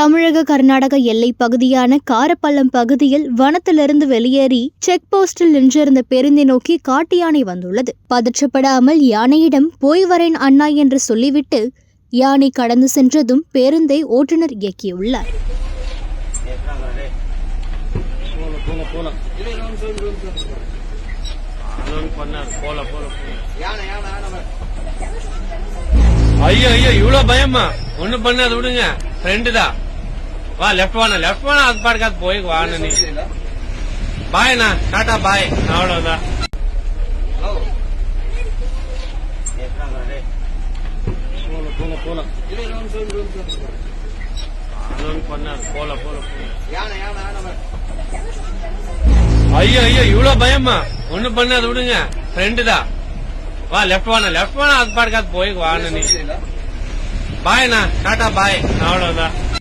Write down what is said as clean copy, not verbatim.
தமிழக கர்நாடக எல்லை பகுதியான காரப்பள்ளம் பகுதியில் வனத்திலிருந்து வெளியேறி செக் போஸ்டில் நின்றிருந்த பேருந்தை நோக்கி காட்டு யானை வந்துள்ளது. பதற்றப்படாமல் யானையிடம் போய் வரேன் அண்ணா என்று சொல்லிவிட்டு யானை கடந்து சென்றதும் பேருந்தை ஓட்டுநர் இயக்கியுள்ளார். ஐயோ ஐயோ இவ்வளவு பயமா? ஒண்ணு பண்ணாது விடுங்க, ஃப்ரெண்டு தான். வா லெஃப்ட் வானா அது பாடுக்காது போய் வாங்க. நீ பாய்ண்ணா, டாட்டா பாய், அவ்வளவுதான். ஐயோ ஐயோ இவ்வளவு பயமா? ஒண்ணு பண்ணாது விடுங்க, ஃப்ரெண்டு தான். வா லெஃப்ட் வானா அது பாடுக்காது போய் வாங்க. நீ பாய்ண்ணா, டாட்டா பாய், அவ்வளவுதான்.